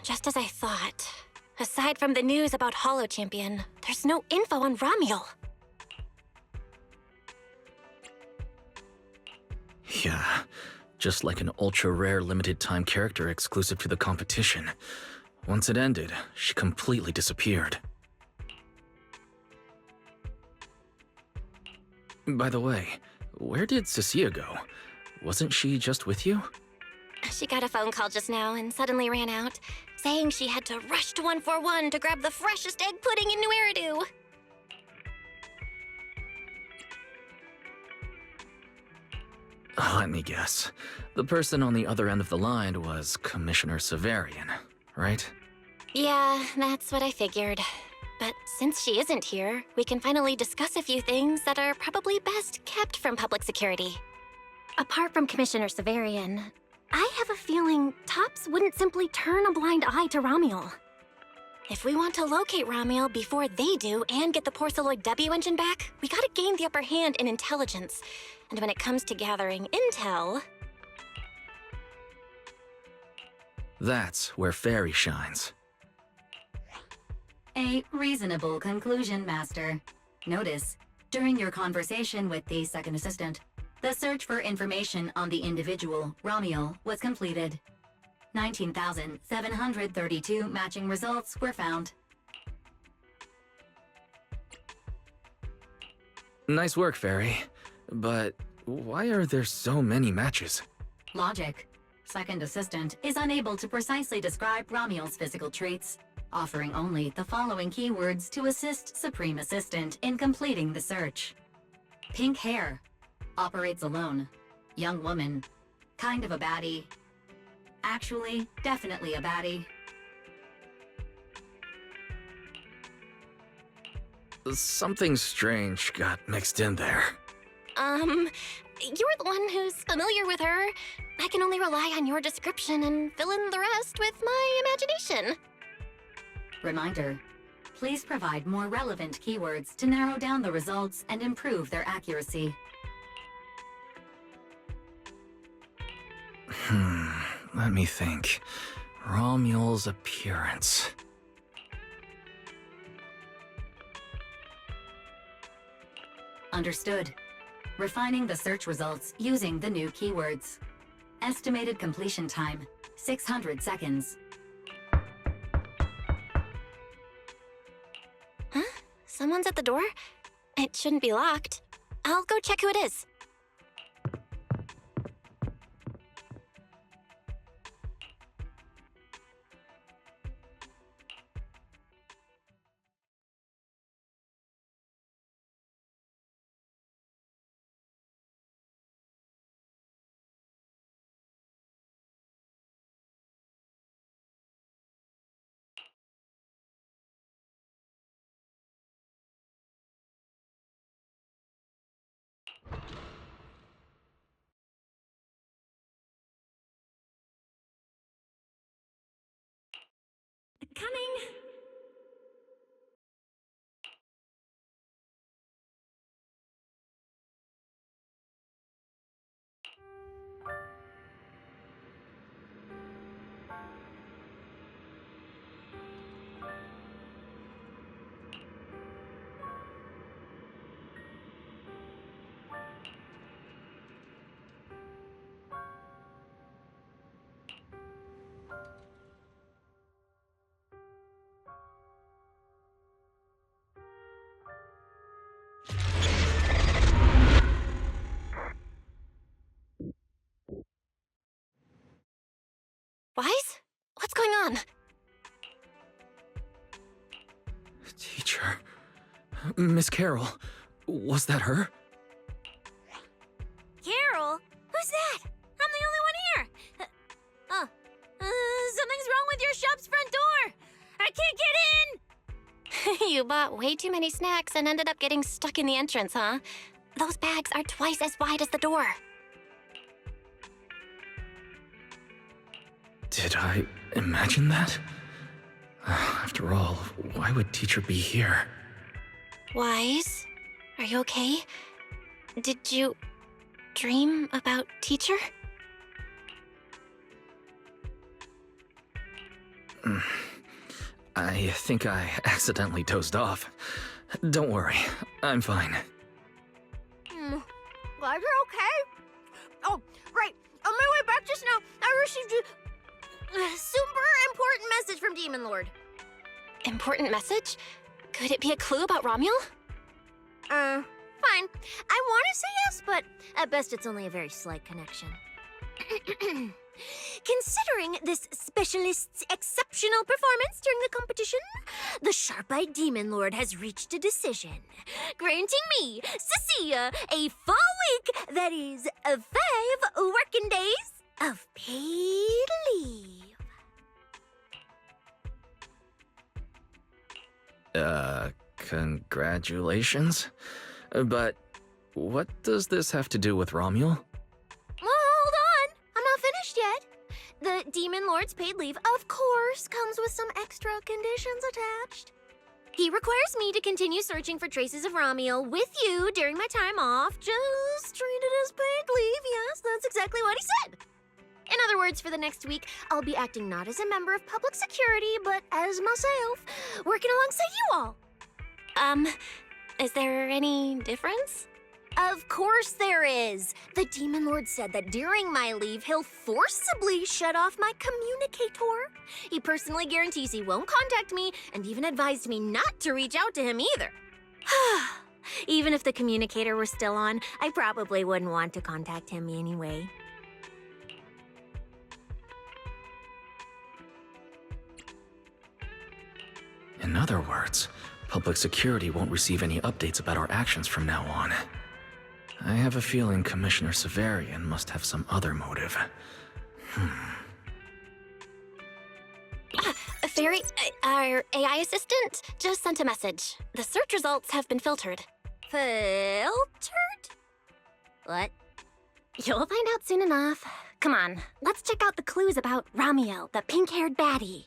Just as I thought. Aside from the news about Holo Champion, there's no info on Ramiel. Yeah, just like an ultra-rare limited-time character exclusive to the competition. Once it ended, she completely disappeared. By the way, where did Cecilia go? Wasn't she just with you? She got a phone call just now and suddenly ran out, saying she had to rush to 141 to grab the freshest egg pudding in New Eridu. Let me guess. The person on the other end of the line was Commissioner Severian, right? Yeah, that's what I figured. But since she isn't here, we can finally discuss a few things that are probably best kept from public security. Apart from Commissioner Severian, I have a feeling Tops wouldn't simply turn a blind eye to Ramiel. If we want to locate Ramiel before they do and get the Porceloid W engine back, we gotta gain the upper hand in intelligence. And when it comes to gathering intel... That's where Fairy shines. A reasonable conclusion, Master. Notice, during your conversation with the second assistant, the search for information on the individual, Ramiel, was completed. 19,732 matching results were found. Nice work, Fairy. But why are there so many matches? Logic. Second assistant is unable to precisely describe Ramiel's physical traits, offering only the following keywords to assist Supreme Assistant in completing the search. Pink hair. Operates alone. Young woman. Kind of a baddie. Actually, definitely a baddie. Something strange got mixed in there. You're the one who's familiar with her. I can only rely on your description and fill in the rest with my imagination. Reminder. Please provide more relevant keywords to narrow down the results and improve their accuracy. Let me think. Ramiel's appearance. Understood. Refining the search results using the new keywords. Estimated completion time, 600 seconds. Huh? Someone's at the door? It shouldn't be locked. I'll go check who it is. Coming! Wise? What's going on? Teacher... Miss Carol, was that her? Carol? Who's that? I'm the only one here! Something's wrong with your shop's front door! I can't get in! You bought way too many snacks and ended up getting stuck in the entrance, huh? Those bags are twice as wide as the door. Did I imagine that? After all, why would teacher be here? Wise, are you okay? Did you dream about teacher? I think I accidentally dozed off. Don't worry, I'm fine. Glad you're okay. Oh, great. On my way back just now, I received a super important message from Demon Lord. Important message? Could it be a clue about Romuel? Fine. I want to say yes, but at best it's only a very slight connection. Considering this specialist's exceptional performance during the competition, the sharp-eyed Demon Lord has reached a decision, granting me, Cecilia, a full week, that is, 5 working days of paid leave. Congratulations? But what does this have to do with Romuel? Well, hold on. I'm not finished yet. The Demon Lord's paid leave, of course, comes with some extra conditions attached. He requires me to continue searching for traces of Romuel with you during my time off. Just treat it as paid leave. Yes, that's exactly what he said. In other words, for the next week, I'll be acting not as a member of public security, but as myself, working alongside you all. Is there any difference? Of course there is. The Demon Lord said that during my leave, he'll forcibly shut off my communicator. He personally guarantees he won't contact me and even advised me not to reach out to him either. Even if the communicator were still on, I probably wouldn't want to contact him anyway. In other words, public security won't receive any updates about our actions from now on. I have a feeling Commissioner Severian must have some other motive. Fairy, our AI assistant just sent a message. The search results have been filtered. Filtered? What? You'll find out soon enough. Come on, let's check out the clues about Romuel, the pink-haired baddie.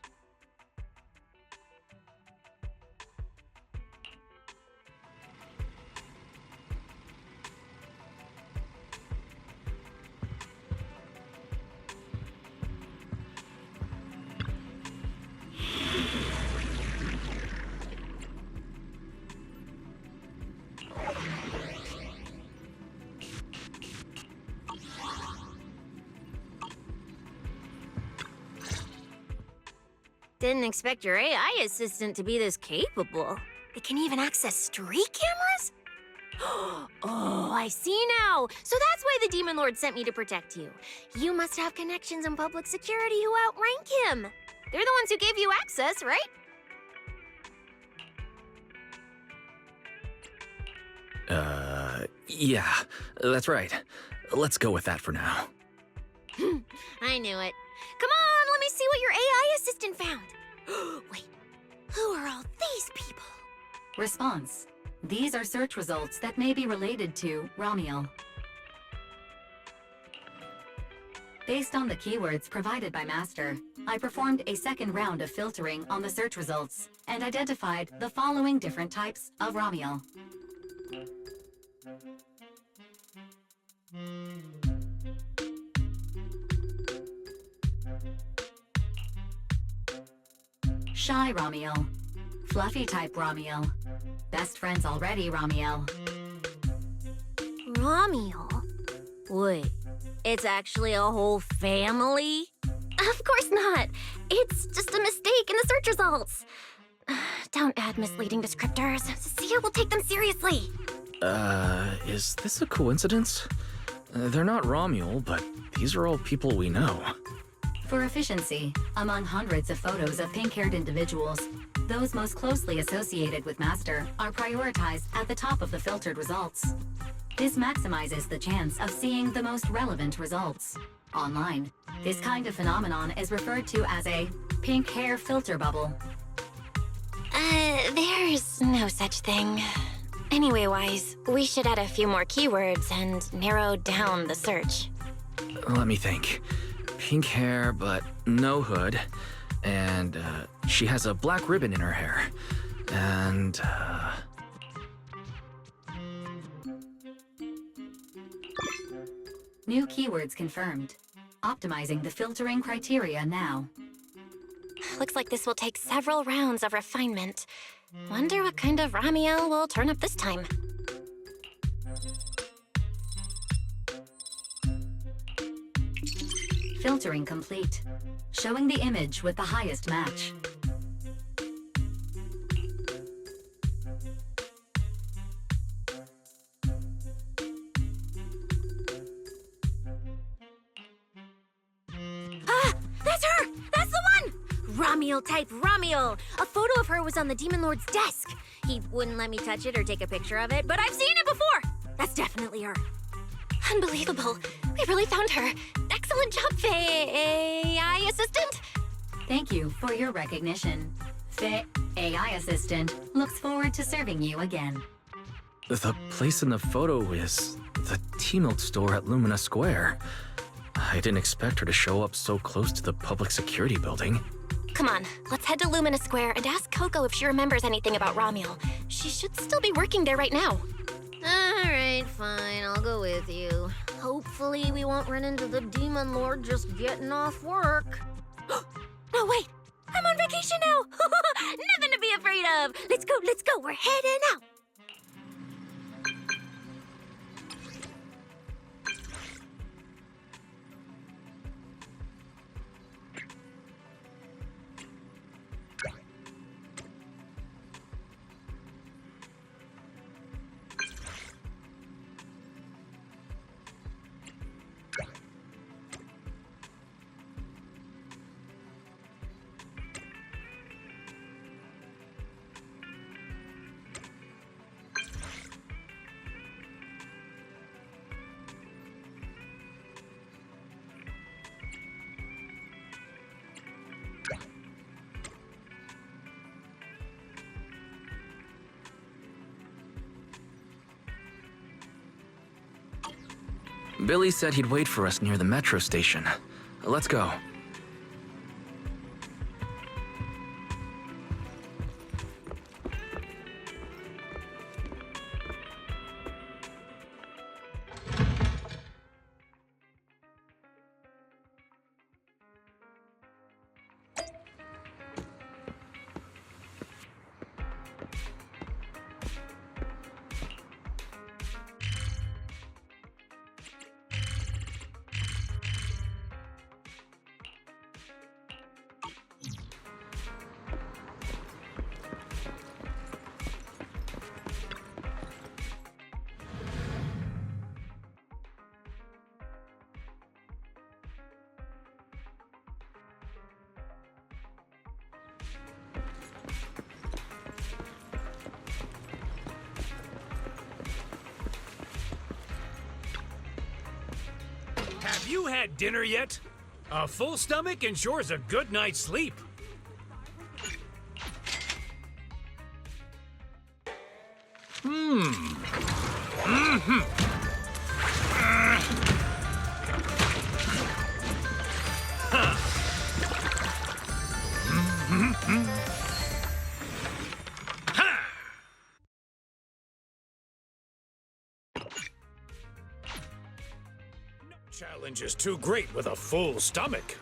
Didn't expect your AI assistant to be this capable. It can even access street cameras? Oh, I see now. So that's why the Demon Lord sent me to protect you. You must have connections in public security who outrank him. They're the ones who gave you access, right? Yeah, that's right. Let's go with that for now. I knew it. Come on, let me see what your AI assistant found. Wait, who are all these people? Response. These are search results that may be related to Romuel. Based on the keywords provided by Master, I performed a second round of filtering on the search results and identified the following different types of Romuel. Shy Romuel. Fluffy type Romuel. Best friends already Romuel. Romuel? Wait, it's actually a whole family? Of course not. It's just a mistake in the search results. Don't add misleading descriptors. Cecilia will take them seriously. Is this a coincidence? They're not Romuel, but these are all people we know. For efficiency, among hundreds of photos of pink-haired individuals, those most closely associated with Master are prioritized at the top of the filtered results. This maximizes the chance of seeing the most relevant results. Online, this kind of phenomenon is referred to as a pink hair filter bubble. There's no such thing. Anyway, Wise, we should add a few more keywords and narrow down the search. Let me think. Pink hair, but no hood. And, she has a black ribbon in her hair. And, New keywords confirmed. Optimizing the filtering criteria now. Looks like this will take several rounds of refinement. Wonder what kind of Ramiel will turn up this time. Filtering complete. Showing the image with the highest match. Ah! That's her! That's the one! Ramiel type Ramiel! A photo of her was on the Demon Lord's desk. He wouldn't let me touch it or take a picture of it, but I've seen it before! That's definitely her. Unbelievable. We really found her. Excellent job, AI assistant. Thank you for your recognition. The AI assistant looks forward to serving you again. the place in the photo is the T-Milk store at Lumina Square. I didn't expect her to show up so close to the public security building. Come on, let's head to Lumina Square and ask Coco if she remembers anything about Ramiel. She should still be working there right now. Alright, fine, I'll go with you. Hopefully we won't run into the Demon Lord just getting off work. No, wait! I'm on vacation now! Nothing to be afraid of! Let's go, we're heading out! Billy said he'd wait for us near the metro station. Let's go. Have you had dinner yet? A full stomach ensures a good night's sleep. No challenge is too great with a full stomach.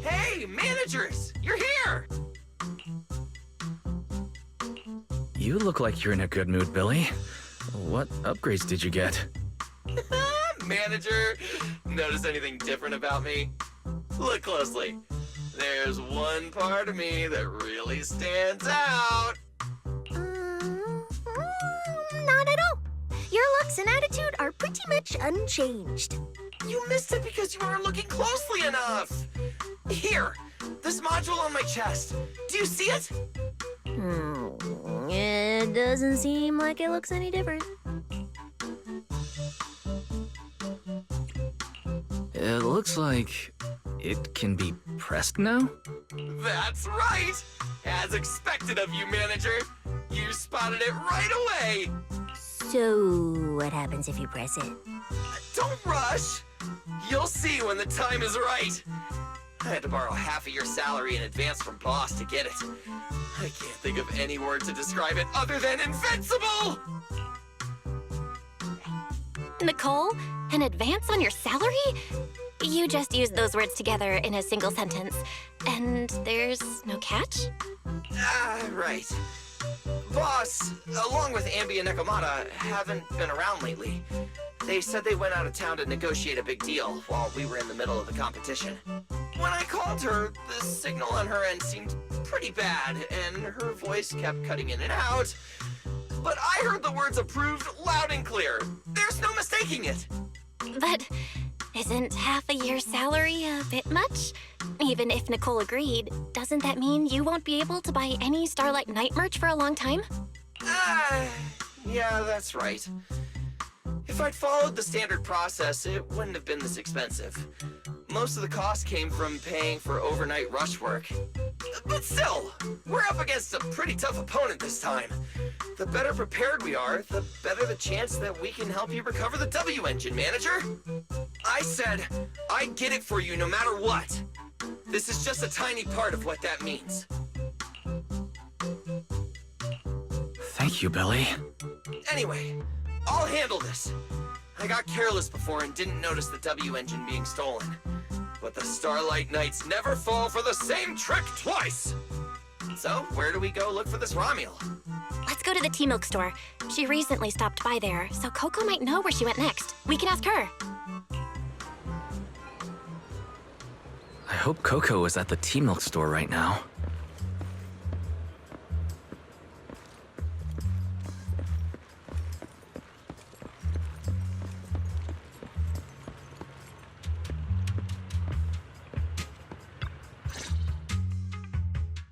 Hey, managers! You're here! You look like you're in a good mood, Billy. What upgrades did you get? Manager, notice anything different about me? Look closely. There's one part of me that really stands out. Not at all. Your looks and attitude are pretty much unchanged. You missed it because you weren't looking closely enough. Here, this module on my chest. Do you see it? It doesn't seem like it looks any different. It looks like it can be pressed now? That's right! As expected of you, manager. You spotted it right away. So, what happens if you press it? Don't rush. You'll see when the time is right. I had to borrow half of your salary in advance from boss to get it. I can't think of any word to describe it other than invincible! Nicole, an advance on your salary? You just used those words together in a single sentence. And there's no catch? Right. Boss, along with Ambi and Nekomata, haven't been around lately. They said they went out of town to negotiate a big deal while we were in the middle of the competition. When I called her, the signal on her end seemed pretty bad, and her voice kept cutting in and out. But I heard the words approved loud and clear. There's no mistaking it. But isn't half a year's salary a bit much? Even if Nicole agreed, doesn't that mean you won't be able to buy any Starlight Knight merch for a long time? Yeah, that's right. If I'd followed the standard process, it wouldn't have been this expensive. Most of the cost came from paying for overnight rush work. But still, we're up against a pretty tough opponent this time. The better prepared we are, the better the chance that we can help you recover the W engine, manager. I said I'd get it for you no matter what. This is just a tiny part of what that means. Thank you, Billy. Anyway, I'll handle this. I got careless before and didn't notice the W engine being stolen. But the Starlight Knights never fall for the same trick twice! So, where do we go look for this Romuel? Let's go to the tea milk store. She recently stopped by there, so Coco might know where she went next. We can ask her. I hope Coco is at the tea milk store right now.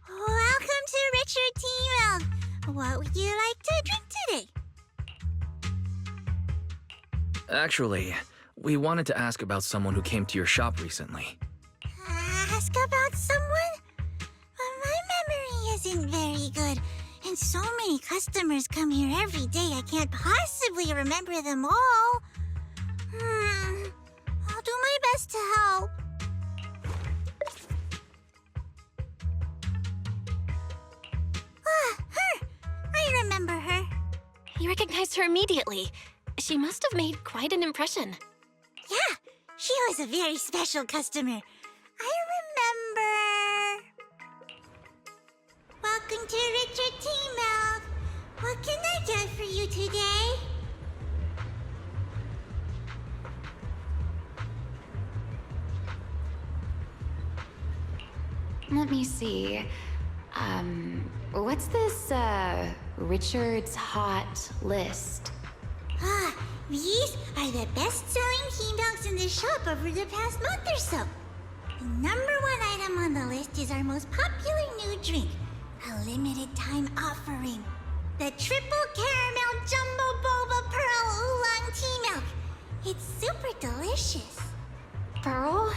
Welcome to Richard Tea Milk. What would you like to drink today? Actually, we wanted to ask about someone who came to your shop recently. Ask about someone? My memory isn't very good, and so many customers come here every day I can't possibly remember them all. I'll do my best to help. Her! I remember her. You recognized her immediately. She must have made quite an impression. Yeah, she was a very special customer. I remember. Welcome to Richard Tea Milk. What can I get for you today? Let me see. What's this, Richard's Hot List? These are the best-selling tea milks in the shop over the past month or so. The number one item on the list is our most popular new drink, a limited-time offering. The Triple Caramel Jumbo Boba Pearl Oolong Tea Milk. It's super delicious. Pearl?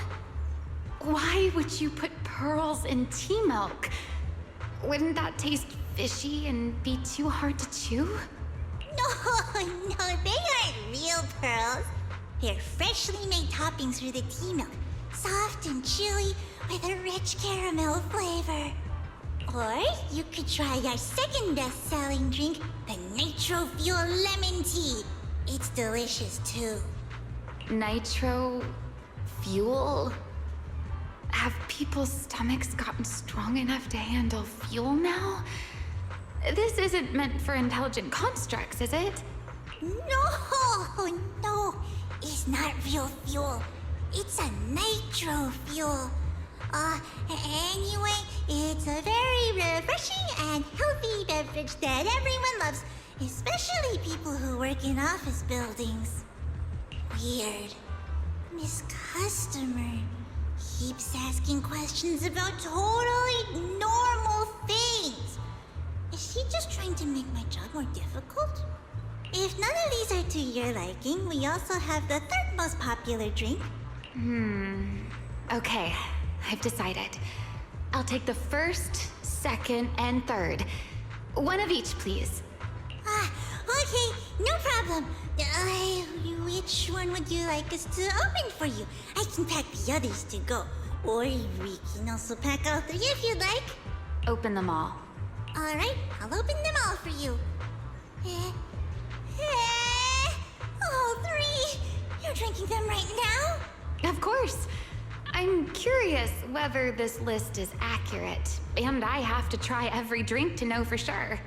Why would you put pearls in tea milk? Wouldn't that taste fishy and be too hard to chew? No, they aren't real pearls. They're freshly made toppings for the tea milk, soft and chewy with a rich caramel flavor. Or you could try our second best-selling drink, the Nitro Fuel Lemon Tea. It's delicious too. Nitro fuel? Have people's stomachs gotten strong enough to handle fuel now? This isn't meant for intelligent constructs, is it? No, it's not real fuel. It's a nitro fuel. Anyway, it's a very refreshing and healthy beverage that everyone loves, especially people who work in office buildings. Weird. Miss Customer keeps asking questions about totally normal things. Is she just trying to make my job more difficult? If none of these are to your liking, we also have the third most popular drink. Okay, I've decided. I'll take the first, second, and third. One of each, please. Okay, no problem. Which one would you like us to open for you? I can pack the others to go. Or we can also pack all three if you'd like. Open them all. Alright, I'll open them all for you. All three? You're drinking them right now? Of course. I'm curious whether this list is accurate, and I have to try every drink to know for sure.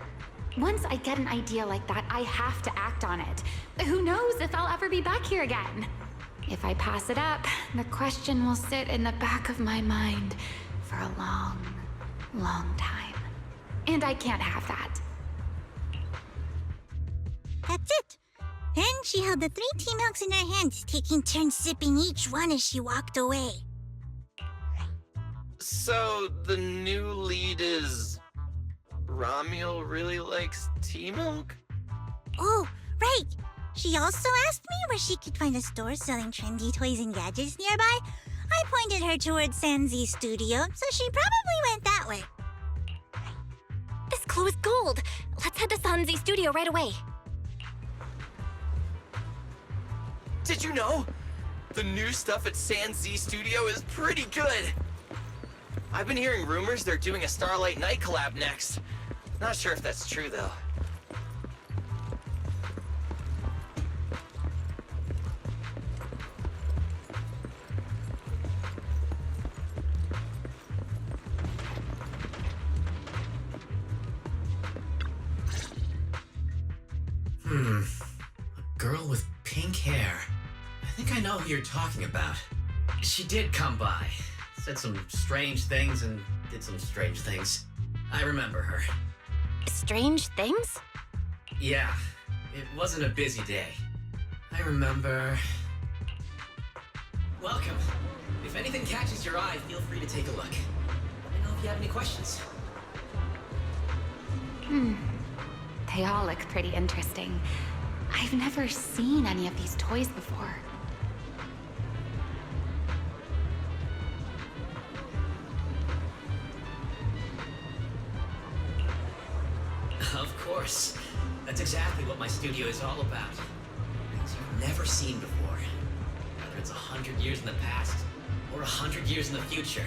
Once I get an idea like that, I have to act on it. Who knows if I'll ever be back here again? If I pass it up, the question will sit in the back of my mind for a long, long time. And I can't have that. That's it. Then she held the 3 tea milks in her hands, taking turns sipping each one as she walked away. So, the new lead is... Ramiel really likes tea milk? Oh, right. She also asked me where she could find a store selling trendy toys and gadgets nearby. I pointed her towards ZZZ Studio, so she probably went that way. This clue is gold. Let's head to ZZZ Studio right away. Did you know? The new stuff at ZZZ Studio is pretty good. I've been hearing rumors they're doing a Starlight Night collab next. Not sure if that's true, though. A girl with pink hair. I think I know who you're talking about. She did come by. Said some strange things and did some strange things. I remember her. Strange things? Yeah, it wasn't a busy day. I remember... Welcome. If anything catches your eye, feel free to take a look. Let me know if you have any questions. They all look pretty interesting. I've never seen any of these toys before. Of course. That's exactly what my studio is all about. Things you've never seen before. Whether it's 100 years in the past or 100 years in the future,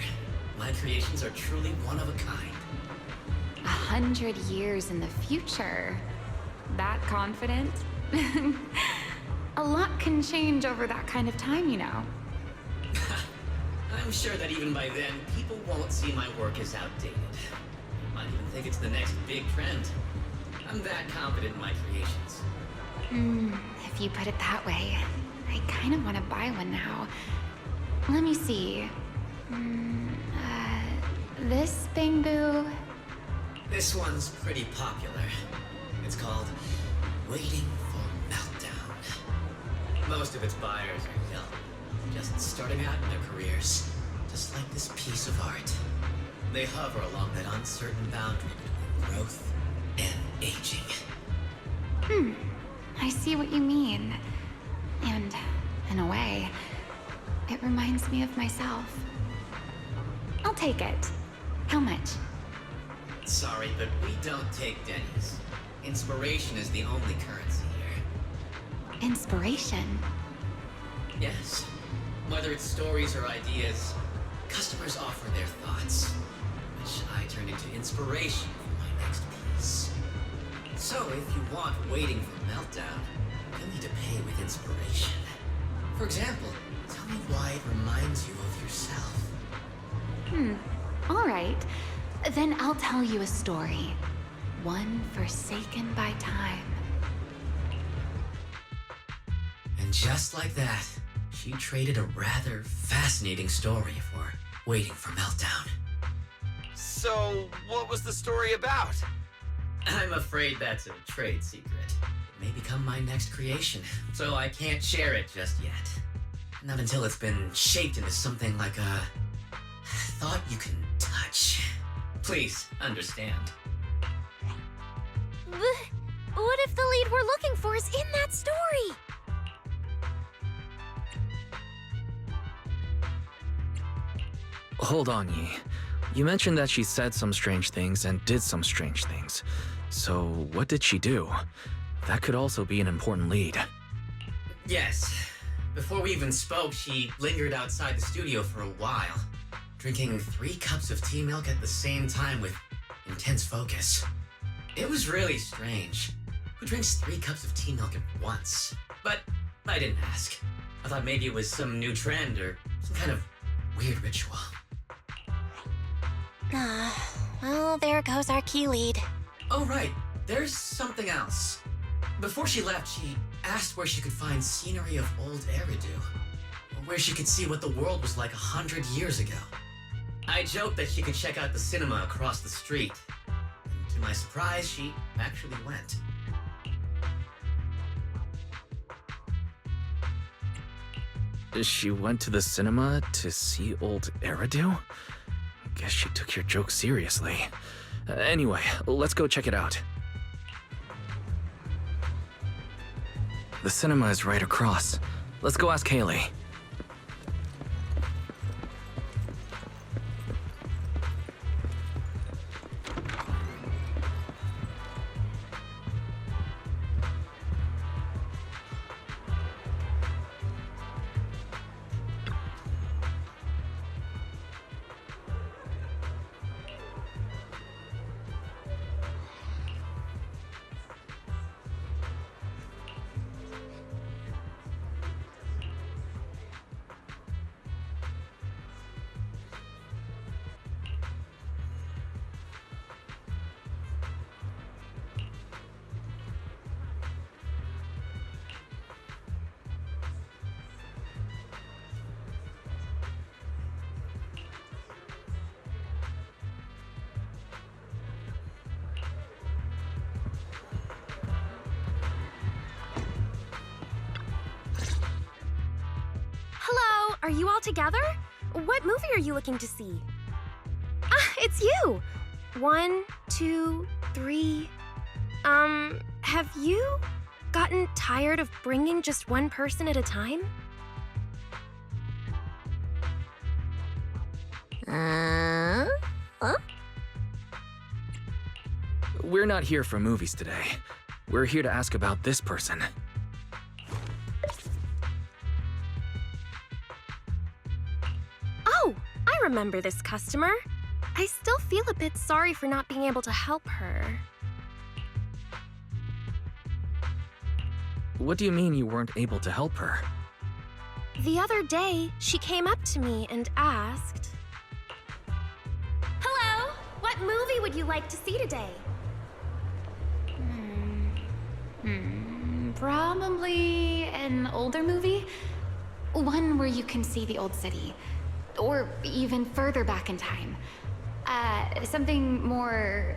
my creations are truly one of a kind. 100 years in the future? That confident? A lot can change over that kind of time, you know. I'm sure that even by then, people won't see my work as outdated. Might even think it's the next big trend. I'm that confident in my creations. If you put it that way, I kind of want to buy one now. Let me see. This bamboo. This one's pretty popular. It's called Waiting for Meltdown. Most of its buyers are young, just starting out in their careers, just like this piece of art. They hover along that uncertain boundary between growth and aging. I see what you mean. And, in a way, it reminds me of myself. I'll take it. How much? Sorry, but we don't take Denny's. Inspiration is the only currency here. Inspiration? Yes. Whether it's stories or ideas, customers offer their thoughts, which I turn into inspiration for my next piece. So if you want Waiting for Meltdown, you'll need to pay with inspiration. For example, tell me why it reminds you of yourself. All right. Then I'll tell you a story. One forsaken by time. And just like that, she traded a rather fascinating story for Waiting for Meltdown. So, what was the story about? I'm afraid that's a trade secret. It may become my next creation, so I can't share it just yet. Not until it's been shaped into something like a thought you can touch. Please understand. What if the lead we're looking for is in that story? Hold on, Yi. You mentioned that she said some strange things and did some strange things. So, what did she do? That could also be an important lead. Yes. Before we even spoke, she lingered outside the studio for a while, drinking 3 cups of tea milk at the same time with intense focus. It was really strange. Who drinks 3 cups of tea milk at once? But I didn't ask. I thought maybe it was some new trend or some kind of weird ritual. Well, there goes our key lead. Oh, right. There's something else. Before she left, she asked where she could find scenery of old Eridu, where she could see what the world was like 100 years ago. I joked that she could check out the cinema across the street. And to my surprise, she actually went. She went to the cinema to see old Eridu? Guess she took your joke seriously. Anyway, let's go check it out. The cinema is right across. Let's go ask Haley. Hello, are you all together? What movie are you looking to see? Ah, it's you! 1, 2, 3. Have you gotten tired of bringing just one person at a time? Huh? We're not here for movies today. We're here to ask about this person. Oh, I remember this customer. I still feel a bit sorry for not being able to help her. What do you mean you weren't able to help her? The other day, she came up to me and asked, "Hello, what movie would you like to see today?" Probably an older movie. One where you can see the old city. Or even further back in time. Something more,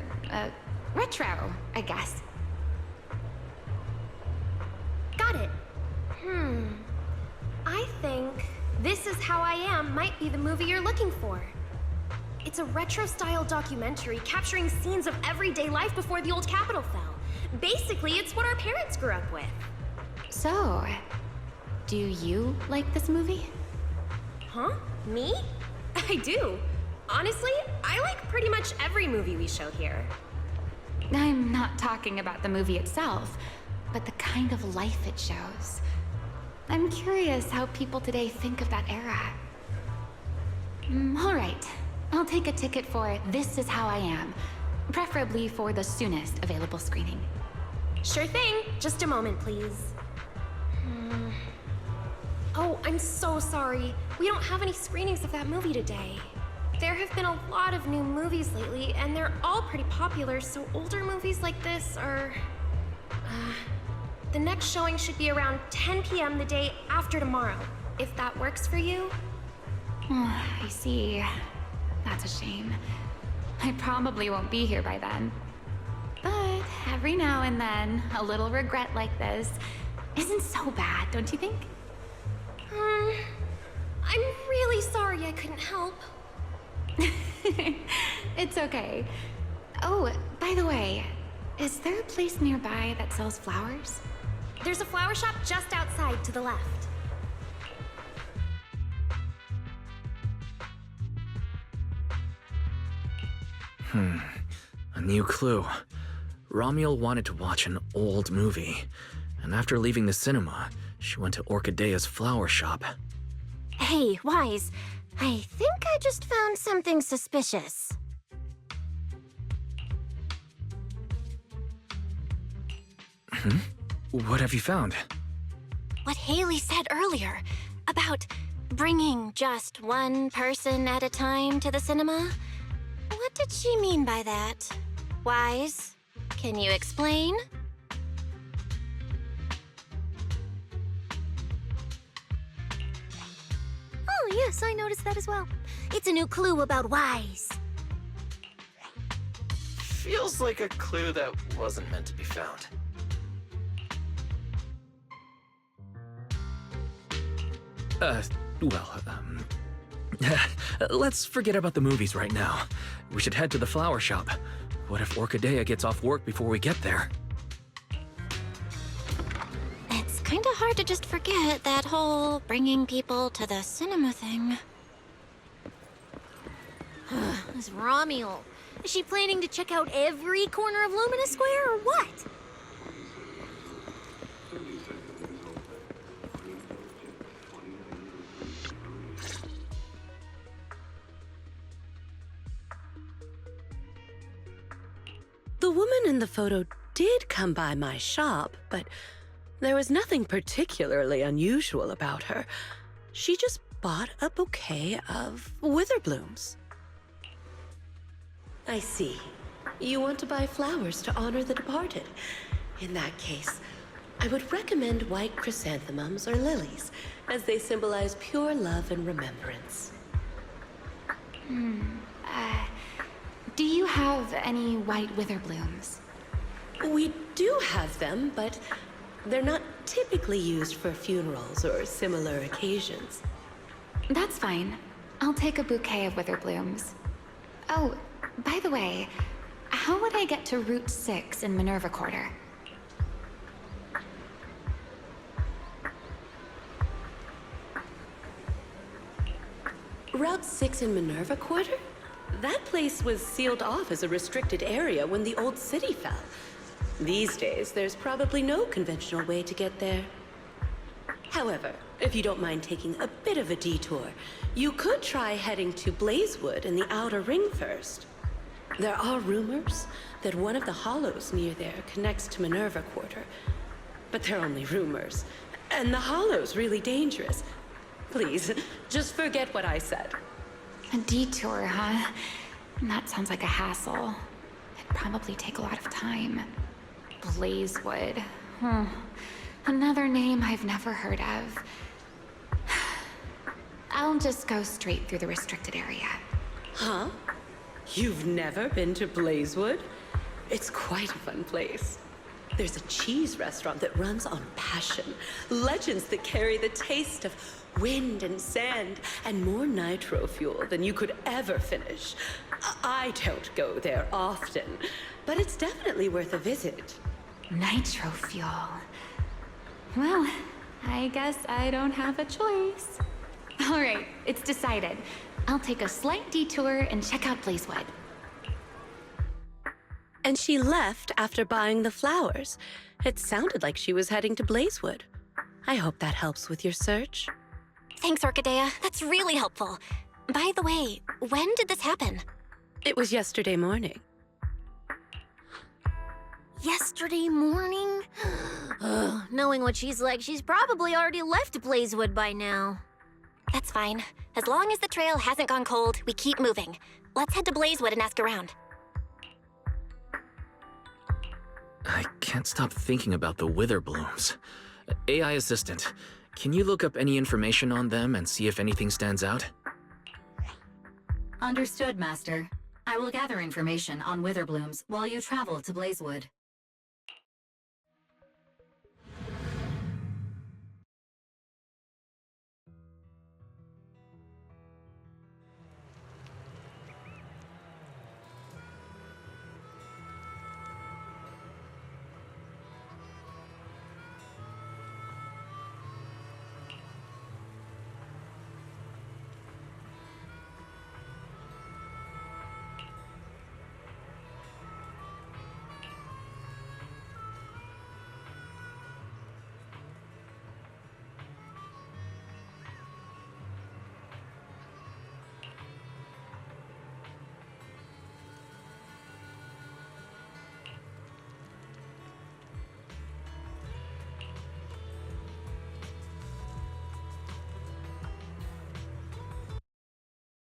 retro, I guess. Got it. I think This Is How I Am might be the movie you're looking for. It's a retro-style documentary capturing scenes of everyday life before the old capital fell. Basically, it's what our parents grew up with. So, do you like this movie? Huh? Me? I do. Honestly, I like pretty much every movie we show here. I'm not talking about the movie itself, but the kind of life it shows. I'm curious how people today think of that era. All right. I'll take a ticket for This Is How I Am, preferably for the soonest available screening. Sure thing. Just a moment, please. Oh, I'm so sorry. We don't have any screenings of that movie today. There have been a lot of new movies lately, and they're all pretty popular, so older movies like this are... the next showing should be around 10 p.m. the day after tomorrow, if that works for you. I see. That's a shame. I probably won't be here by then. But every now and then, a little regret like this isn't so bad, don't you think? I'm really sorry I couldn't help. It's okay. Oh, by the way, is there a place nearby that sells flowers? There's a flower shop just outside to the left. A new clue. Romuald wanted to watch an old movie, and after leaving the cinema, she went to Orchidea's flower shop. Hey, Wise, I think I just found something suspicious. What have you found? What Haley said earlier about bringing just one person at a time to the cinema. What did she mean by that? Wise, can you explain? Oh, yes, I noticed that as well. It's a new clue about Wise. Feels like a clue that wasn't meant to be found. Let's forget about the movies right now. We should head to the flower shop. What if Orchidea gets off work before we get there? It's kinda hard to just forget that whole bringing people to the cinema thing. This Romuald. Is she planning to check out every corner of Lumina Square or what? The woman in the photo did come by my shop, but there was nothing particularly unusual about her. She just bought a bouquet of witherblooms. I see. You want to buy flowers to honor the departed. In that case, I would recommend white chrysanthemums or lilies, as they symbolize pure love and remembrance. Do you have any white witherblooms? We do have them, but they're not typically used for funerals or similar occasions. That's fine. I'll take a bouquet of witherblooms. Oh, by the way, how would I get to Route 6 in Minerva Quarter? Route 6 in Minerva Quarter? That place was sealed off as a restricted area when the old city fell. These days, there's probably no conventional way to get there. However, if you don't mind taking a bit of a detour, you could try heading to Blazewood in the Outer Ring first. There are rumors that one of the hollows near there connects to Minerva Quarter. But they're only rumors, and the hollow's really dangerous. Please, just forget what I said. A detour, huh? That sounds like a hassle. It'd probably take a lot of time. Blazewood. Another name I've never heard of. I'll just go straight through the restricted area. Huh? You've never been to Blazewood? It's quite a fun place. There's a cheese restaurant that runs on passion. Legends that carry the taste of wind and sand and more nitro fuel than you could ever finish. I don't go there often, but it's definitely worth a visit. Nitro fuel. Well, I guess I don't have a choice. All right, it's decided. I'll take a slight detour and check out Blazewood. And she left after buying the flowers. It sounded like she was heading to Blazewood. I hope that helps with your search. Thanks, Orchidea. That's really helpful. By the way, when did this happen? It was yesterday morning. Yesterday morning? Ugh, knowing what she's like, she's probably already left Blazewood by now. That's fine. As long as the trail hasn't gone cold, we keep moving. Let's head to Blazewood and ask around. I can't stop thinking about the wither blooms. AI assistant, can you look up any information on them and see if anything stands out? Understood, Master. I will gather information on wither blooms while you travel to Blazewood.